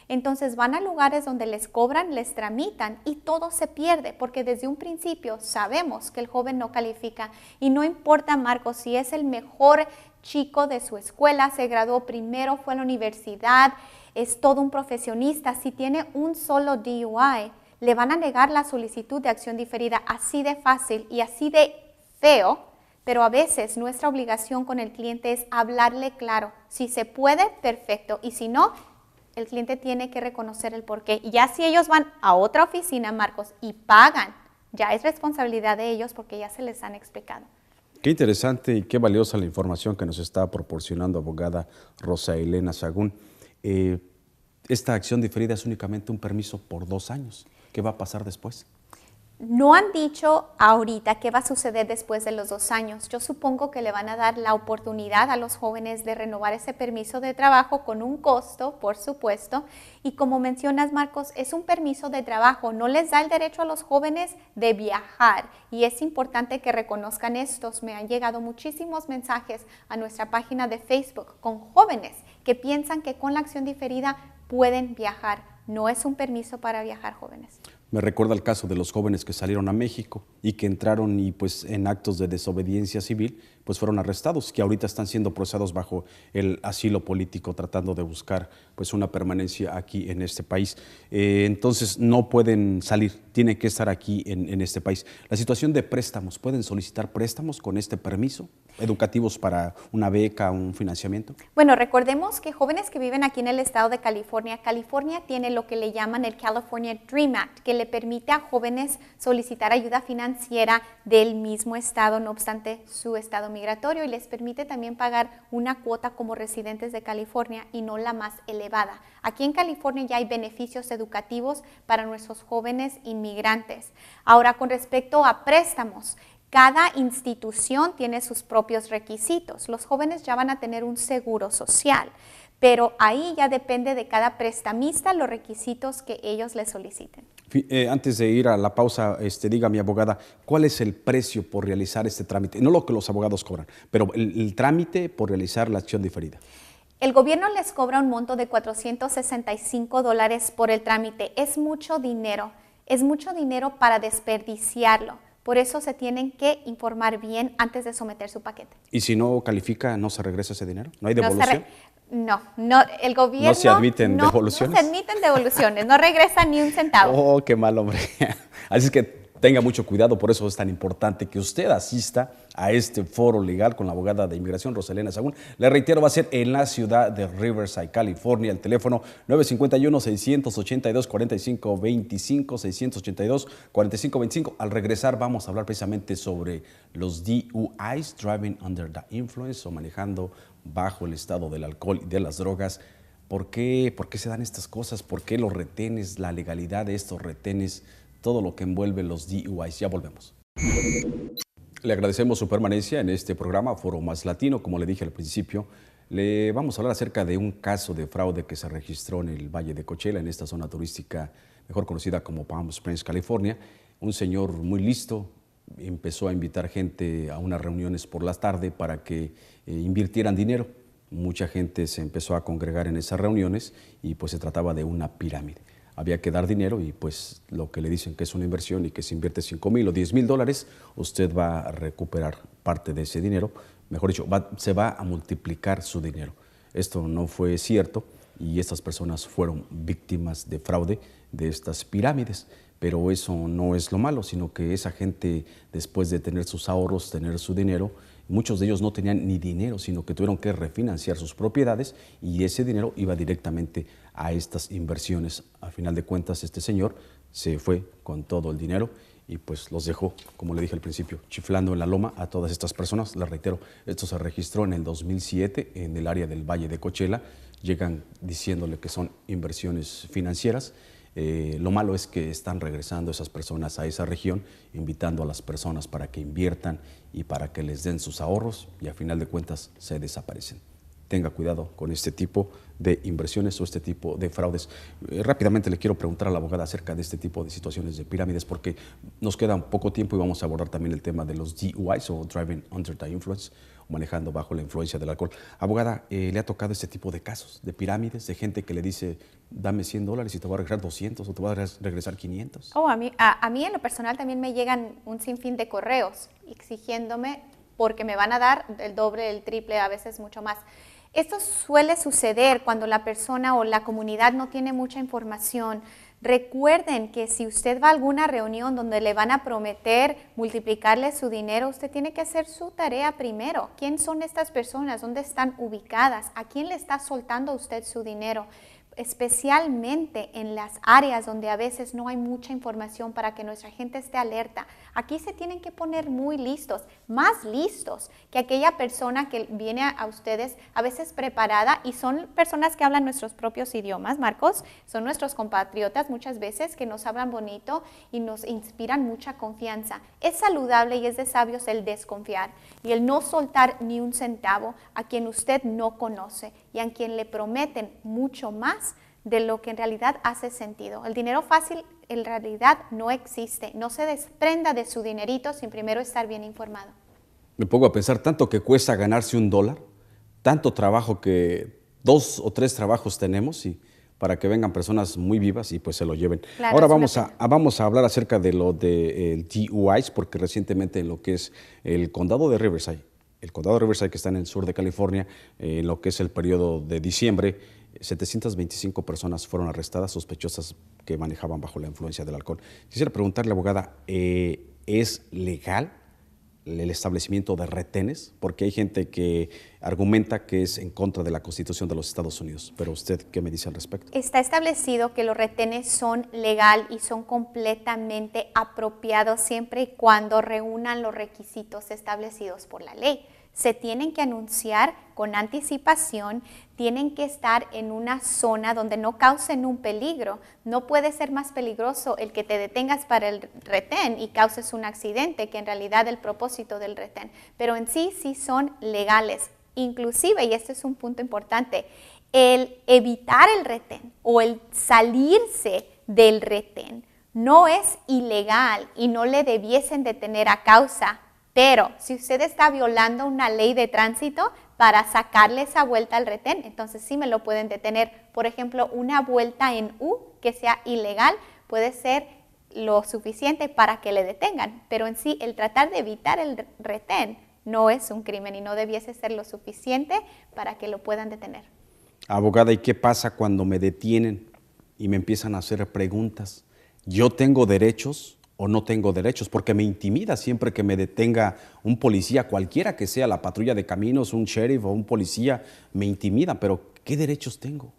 Entonces van a lugares donde les cobran, les tramitan y todo se pierde porque desde un principio sabemos que el joven no califica y no importa, Marcos, si es el mejor chico de su escuela, se graduó primero, fue a la universidad, es todo un profesionista, si tiene un solo DUI, le van a negar la solicitud de acción diferida así de fácil y así de feo, pero a veces nuestra obligación con el cliente es hablarle claro, si se puede, perfecto, y si no, el cliente tiene que reconocer el porqué. Y ya si ellos van a otra oficina, Marcos, y pagan, ya es responsabilidad de ellos porque ya se les han explicado. Qué interesante y qué valiosa la información que nos está proporcionando abogada Rosa Elena Sagún. Esta acción diferida es únicamente un permiso por 2 años. ¿Qué va a pasar después? No han dicho ahorita qué va a suceder después de los 2 años. Yo supongo que le van a dar la oportunidad a los jóvenes de renovar ese permiso de trabajo con un costo, por supuesto. Y como mencionas, Marcos, es un permiso de trabajo. No les da el derecho a los jóvenes de viajar. Y es importante que reconozcan estos. Me han llegado muchísimos mensajes a nuestra página de Facebook con jóvenes que piensan que con la acción diferida pueden viajar. No es un permiso para viajar, jóvenes. Me recuerda el caso de los jóvenes que salieron a México y que entraron y pues en actos de desobediencia civil pues fueron arrestados, que ahorita están siendo procesados bajo el asilo político tratando de buscar pues una permanencia aquí en este país. Entonces no pueden salir, tienen que estar aquí en este país. La situación de préstamos, ¿pueden solicitar préstamos con este permiso? ¿Educativos para una beca, un financiamiento? Bueno, recordemos que jóvenes que viven aquí en el estado de California, California tiene lo que le llaman el California Dream Act, que le permite a jóvenes solicitar ayuda financiera del mismo estado, no obstante su estado migratorio, y les permite también pagar una cuota como residentes de California y no la más elevada. Aquí en California ya hay beneficios educativos para nuestros jóvenes inmigrantes. Ahora, con respecto a préstamos, cada institución tiene sus propios requisitos. Los jóvenes ya van a tener un seguro social, pero ahí ya depende de cada prestamista los requisitos que ellos les soliciten. Antes de ir a la pausa, diga mi abogada, ¿cuál es el precio por realizar este trámite? No lo que los abogados cobran, pero el trámite por realizar la acción diferida. El gobierno les cobra un monto de $465 por el trámite. Es mucho dinero para desperdiciarlo. Por eso se tienen que informar bien antes de someter su paquete. ¿Y si no califica, no se regresa ese dinero? ¿No hay devolución? No, el gobierno... ¿No se admiten devoluciones? No se admiten devoluciones, no regresa ni un centavo. Oh, qué mal, hombre. Así es que tenga mucho cuidado, por eso es tan importante que usted asista a este foro legal con la abogada de inmigración, Roselena Sahún. Le reitero, va a ser en la ciudad de Riverside, California. El teléfono 951-682-4525, 682-4525. Al regresar vamos a hablar precisamente sobre los DUIs, Driving Under the Influence, o manejando bajo el estado del alcohol y de las drogas. ¿Por qué se dan estas cosas? ¿Por qué los retenes, la legalidad de estos retenes? Todo lo que envuelve los DUIs. Ya volvemos. Le agradecemos su permanencia en este programa Foro Más Latino. Como le dije al principio, le vamos a hablar acerca de un caso de fraude que se registró en el Valle de Coachella, en esta zona turística mejor conocida como Palm Springs, California. Un señor muy listo empezó a invitar gente a unas reuniones por la tarde para que invirtieran dinero. Mucha gente se empezó a congregar en esas reuniones y pues se trataba de una pirámide. Había que dar dinero y pues lo que le dicen que es una inversión y que si invierte $5,000 o $10,000, usted va a recuperar parte de ese dinero. Mejor dicho, se va a multiplicar su dinero. Esto no fue cierto y estas personas fueron víctimas de fraude de estas pirámides. Pero eso no es lo malo, sino que esa gente, después de tener sus ahorros, tener su dinero, muchos de ellos no tenían ni dinero, sino que tuvieron que refinanciar sus propiedades y ese dinero iba directamente a estas inversiones. A final de cuentas, este señor se fue con todo el dinero y pues los dejó, como le dije al principio, chiflando en la loma a todas estas personas. Les reitero, esto se registró en el 2007 en el área del Valle de Coachella. Llegan diciéndole que son inversiones financieras. Lo malo es que están regresando esas personas a esa región, invitando a las personas para que inviertan y para que les den sus ahorros y a final de cuentas se desaparecen. Tenga cuidado con este tipo de inversiones o este tipo de fraudes. Rápidamente le quiero preguntar a la abogada acerca de este tipo de situaciones de pirámides porque nos queda poco tiempo y vamos a abordar también el tema de los DUIs o Driving Under the Influence, o manejando bajo la influencia del alcohol. Abogada, ¿le ha tocado este tipo de casos, de pirámides, de gente que le dice, dame $100 y te voy a regresar 200 o te voy a regresar 500? A mí en lo personal también me llegan un sinfín de correos exigiéndome porque me van a dar el doble, el triple, a veces mucho más. Esto suele suceder cuando la persona o la comunidad no tiene mucha información. Recuerden que si usted va a alguna reunión donde le van a prometer multiplicarle su dinero, usted tiene que hacer su tarea primero. ¿Quién son estas personas? ¿Dónde están ubicadas? ¿A quién le está soltando usted su dinero? Especialmente en las áreas donde a veces no hay mucha información para que nuestra gente esté alerta. Aquí se tienen que poner muy listos, más listos que aquella persona que viene a ustedes a veces preparada y son personas que hablan nuestros propios idiomas, Marcos, son nuestros compatriotas muchas veces que nos hablan bonito y nos inspiran mucha confianza. Es saludable y es de sabios el desconfiar y el no soltar ni un centavo a quien usted no conoce y a quien le prometen mucho más de lo que en realidad hace sentido. El dinero fácil en realidad no existe. No se desprenda de su dinerito sin primero estar bien informado. Me pongo a pensar tanto que cuesta ganarse $1, tanto trabajo que 2 o 3 trabajos tenemos y para que vengan personas muy vivas y pues se lo lleven. Claro, ahora vamos a hablar acerca de lo de DUIs porque recientemente en lo que es el condado de Riverside, que está en el sur de California, en lo que es el periodo de diciembre, 725 personas fueron arrestadas sospechosas que manejaban bajo la influencia del alcohol. Quisiera preguntarle, abogada, ¿es legal el establecimiento de retenes? Porque hay gente que argumenta que es en contra de la Constitución de los Estados Unidos. Pero usted, ¿qué me dice al respecto? Está establecido que los retenes son legal y son completamente apropiados siempre y cuando reúnan los requisitos establecidos por la ley. Se tienen que anunciar con anticipación, tienen que estar en una zona donde no causen un peligro. No puede ser más peligroso el que te detengas para el retén y causes un accidente que en realidad el propósito del retén. Pero en sí son legales. Inclusive, y este es un punto importante, el evitar el retén o el salirse del retén no es ilegal y no le debiesen detener a causa. Pero si usted está violando una ley de tránsito para sacarle esa vuelta al retén, entonces sí me lo pueden detener. Por ejemplo, una vuelta en U que sea ilegal puede ser lo suficiente para que le detengan. Pero en sí, el tratar de evitar el retén no es un crimen y no debiese ser lo suficiente para que lo puedan detener. Abogada, ¿y qué pasa cuando me detienen y me empiezan a hacer preguntas? ¿Yo tengo derechos o no tengo derechos? Porque me intimida siempre que me detenga un policía, cualquiera que sea, la patrulla de caminos, un sheriff o un policía, me intimida, pero ¿qué derechos tengo?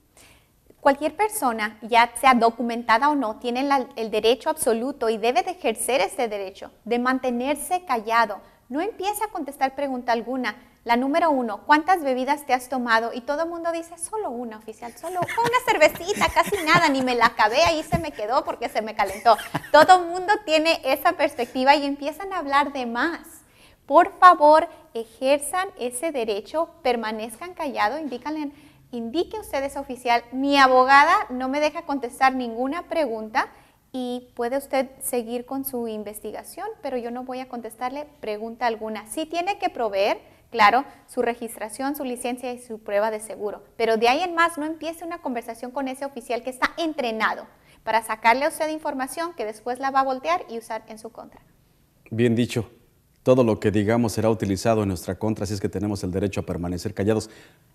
Cualquier persona, ya sea documentada o no, tiene el derecho absoluto y debe de ejercer ese derecho, de mantenerse callado. No empiece a contestar pregunta alguna. La número 1, ¿cuántas bebidas te has tomado? Y todo el mundo dice, solo una, oficial, solo una cervecita, casi nada, ni me la acabé, ahí se me quedó porque se me calentó. Todo el mundo tiene esa perspectiva y empiezan a hablar de más. Por favor, ejerzan ese derecho, permanezcan callados, indique ustedes, oficial, mi abogada no me deja contestar ninguna pregunta y puede usted seguir con su investigación, pero yo no voy a contestarle pregunta alguna. Sí tiene que proveer, claro, su registración, su licencia y su prueba de seguro, pero de ahí en más no empiece una conversación con ese oficial que está entrenado para sacarle a usted información que después la va a voltear y usar en su contra. Bien dicho, todo lo que digamos será utilizado en nuestra contra, así es que tenemos el derecho a permanecer callados.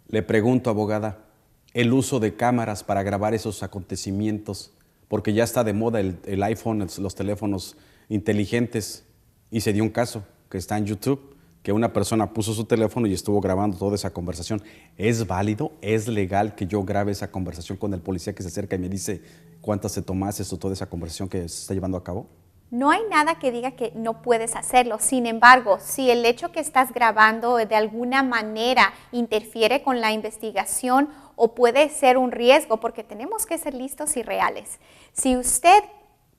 Le pregunto, abogada, el uso de cámaras para grabar esos acontecimientos, porque ya está de moda el iPhone, los teléfonos inteligentes, y se dio un caso que está en YouTube, que una persona puso su teléfono y estuvo grabando toda esa conversación. ¿Es válido, es legal que yo grabe esa conversación con el policía que se acerca y me dice cuántas te tomaste o toda esa conversación que se está llevando a cabo? No hay nada que diga que no puedes hacerlo. Sin embargo, si el hecho que estás grabando de alguna manera interfiere con la investigación o puede ser un riesgo, porque tenemos que ser listos y reales. Si usted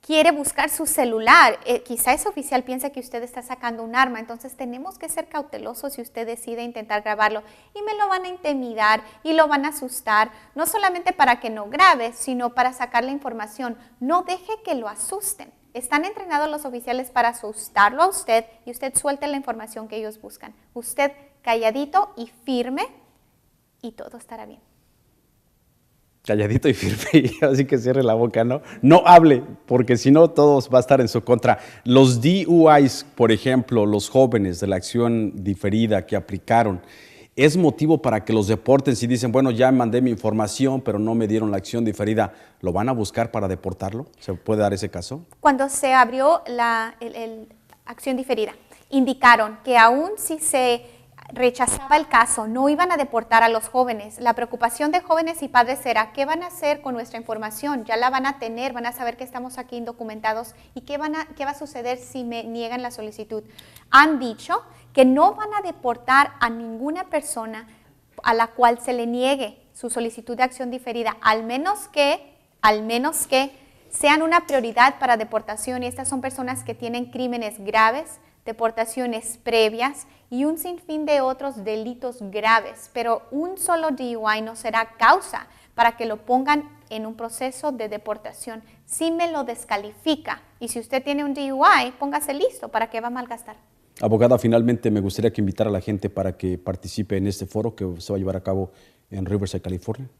quiere buscar su celular, quizá ese oficial piensa que usted está sacando un arma, entonces tenemos que ser cautelosos si usted decide intentar grabarlo y me lo van a intimidar y lo van a asustar, no solamente para que no grabe, sino para sacar la información. No deje que lo asusten. Están entrenados los oficiales para asustarlo a usted y usted suelte la información que ellos buscan. Usted calladito y firme y todo estará bien. Calladito y firme, y así que cierre la boca, ¿no? No hable, porque si no, todos va a estar en su contra. Los DUIs, por ejemplo, los jóvenes de la acción diferida que aplicaron, ¿es motivo para que los deporten? Si dicen, bueno, ya mandé mi información, pero no me dieron la acción diferida, ¿lo van a buscar para deportarlo? ¿Se puede dar ese caso? Cuando se abrió la acción diferida, indicaron que aún si se rechazaba el caso, no iban a deportar a los jóvenes. La preocupación de jóvenes y padres era, ¿qué van a hacer con nuestra información? Ya la van a tener, van a saber que estamos aquí indocumentados y qué va a suceder si me niegan la solicitud. Han dicho que no van a deportar a ninguna persona a la cual se le niegue su solicitud de acción diferida, al menos que sean una prioridad para deportación, y estas son personas que tienen crímenes graves, deportaciones previas y un sinfín de otros delitos graves, pero un solo DUI no será causa para que lo pongan en un proceso de deportación. Si me lo descalifica, y si usted tiene un DUI, póngase listo para que va a malgastar. Abogada, finalmente me gustaría que invitara a la gente para que participe en este foro que se va a llevar a cabo en Riverside, California.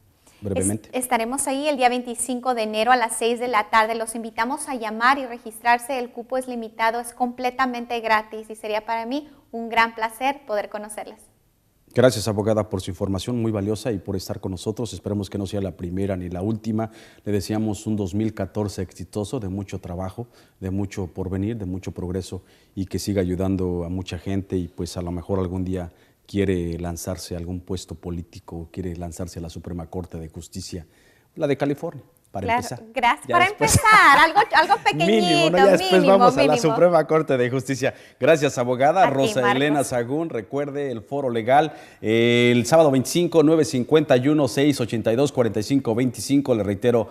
Brevemente. Estaremos ahí el día 25 de enero a las 6 de la tarde. Los invitamos a llamar y registrarse. El cupo es limitado, es completamente gratis y sería para mí un gran placer poder conocerles. Gracias, abogada, por su información muy valiosa y por estar con nosotros. Esperemos que no sea la primera ni la última. Le deseamos un 2014 exitoso, de mucho trabajo, de mucho porvenir, de mucho progreso y que siga ayudando a mucha gente y pues a lo mejor algún día quiere lanzarse a algún puesto político, quiere lanzarse a la Suprema Corte de Justicia, la de California. Para empezar. Gracias. Ya Para después. empezar, algo pequeñito, Mínimo, ¿no? Ya después mínimo, vamos a la mínimo. Suprema Corte de Justicia. Gracias, abogada. A ti, Rosa Marcos. Elena Sagún, recuerde el foro legal el sábado 25, 951-682-4525. Le reitero,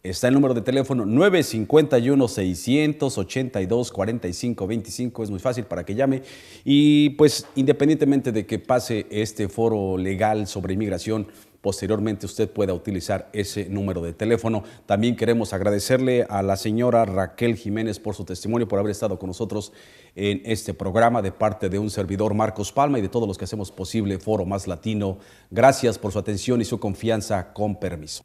está el número de teléfono 951-682-4525. Es muy fácil para que llame. Y pues, independientemente de que pase este foro legal sobre inmigración, posteriormente usted pueda utilizar ese número de teléfono. También queremos agradecerle a la señora Raquel Jiménez por su testimonio, por haber estado con nosotros en este programa de parte de un servidor, Marcos Palma, y de todos los que hacemos posible Foro Más Latino. Gracias por su atención y su confianza. Con permiso.